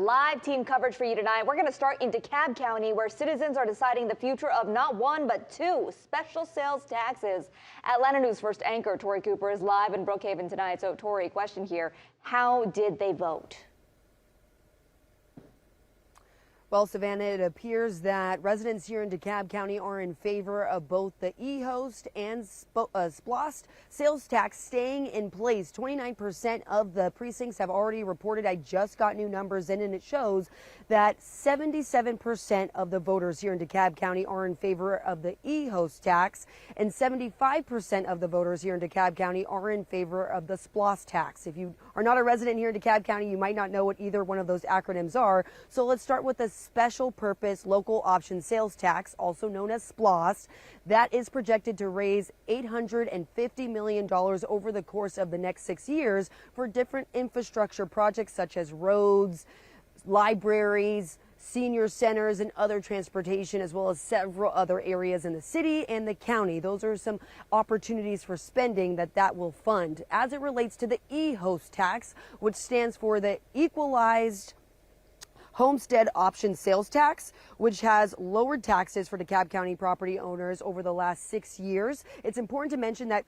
live team coverage for you tonight. We're going to start in DeKalb County, where citizens are deciding the future of not one, but two special sales taxes. Atlanta News first anchor Tori Cooper is live in Brookhaven tonight. So, Tori, question here. How did they vote? Well, Savannah, it appears that residents here in DeKalb County are in favor of both the e-host and SPLOST sales tax staying in place. 29% of the precincts have already reported. I just got new numbers in, and it shows that 77% of the voters here in DeKalb County are in favor of the e-host tax, and 75% of the voters here in DeKalb County are in favor of the SPLOST tax. If you are not a resident here in DeKalb County, you might not know what either one of those acronyms are. So let's start with the special purpose local option sales tax, also known as SPLOST. That is projected to raise $850 million over the course of the next 6 years for different infrastructure projects such as roads, libraries, senior centers, and other transportation, as well as several other areas in the city and the county. Those are some opportunities for spending that will fund. As it relates to the e-host tax, which stands for the Equalized Homestead Option Sales Tax, which has lowered taxes for DeKalb County property owners over the last 6 years. It's important to mention that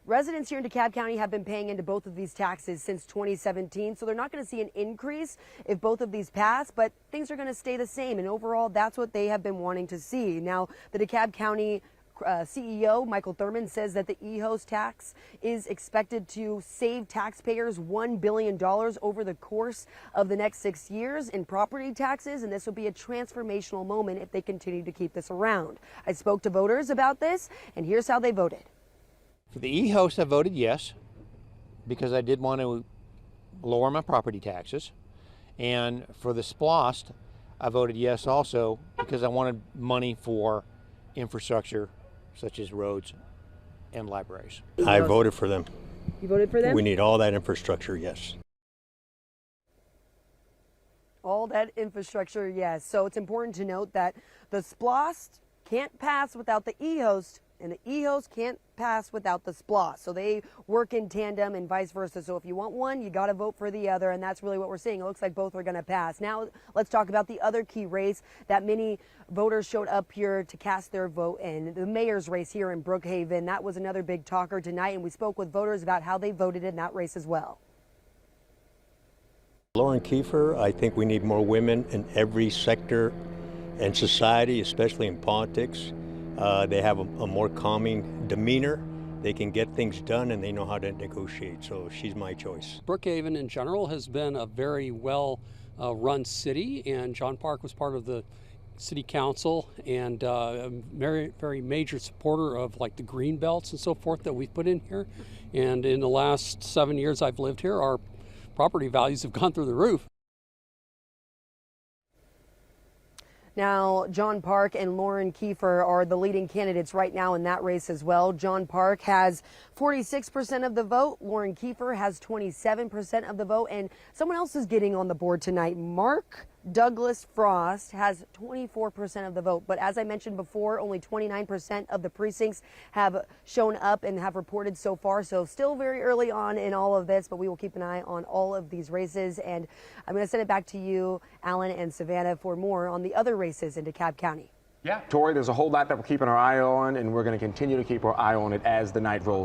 residents here in DeKalb County have been paying into both of these taxes since 2017, so they're not going to see an increase if both of these pass, but things are going to stay the same, and overall, that's what they have been wanting to see. Now, the DeKalb County CEO Michael Thurman says that the e-host tax is expected to save taxpayers $1 billion over the course of the next 6 years in property taxes, and this will be a transformational moment if they continue to keep this around. I spoke to voters about this, and here's how they voted. For the e-host, I voted yes, because I did want to lower my property taxes. And for the SPLOST, I voted yes also, because I wanted money for infrastructure such as roads and libraries. I voted for them. You voted for them? We need all that infrastructure, yes. All that infrastructure, yes. So it's important to note that the SPLOST can't pass without the e-host, and the e-host can't pass without the SPLOST. So they work in tandem and vice versa. So if you want one, you got to vote for the other, and that's really what we're seeing. It looks like both are going to pass. Now let's talk about the other key race that many voters showed up here to cast their vote in, the mayor's race here in Brookhaven. That was another big talker tonight, and we spoke with voters about how they voted in that race as well. Lauren Kiefer, I think we need more women in every sector and society, especially in politics. They have a more calming demeanor. They can get things done, and they know how to negotiate. So she's my choice. Brookhaven in general has been a very well run city, and John Park was part of the city council and a very major supporter of like the green belts and so forth that we've put in here. And in the last 7 years I've lived here, our property values have gone through the roof. Now, John Park and Lauren Kiefer are the leading candidates right now in that race as well. John Park has 46% of the vote. Lauren Kiefer has 27% of the vote. And someone else is getting on the board tonight. Mark Douglas Frost has 24% of the vote. But as I mentioned before, only 29% of the precincts have shown up and have reported so far. So still very early on in all of this, but we will keep an eye on all of these races. And I'm going to send it back to you, Alan and Savannah, for more on the other races in DeKalb County. Yeah, Tori, there's a whole lot that we're keeping our eye on, and we're going to continue to keep our eye on it as the night rolls.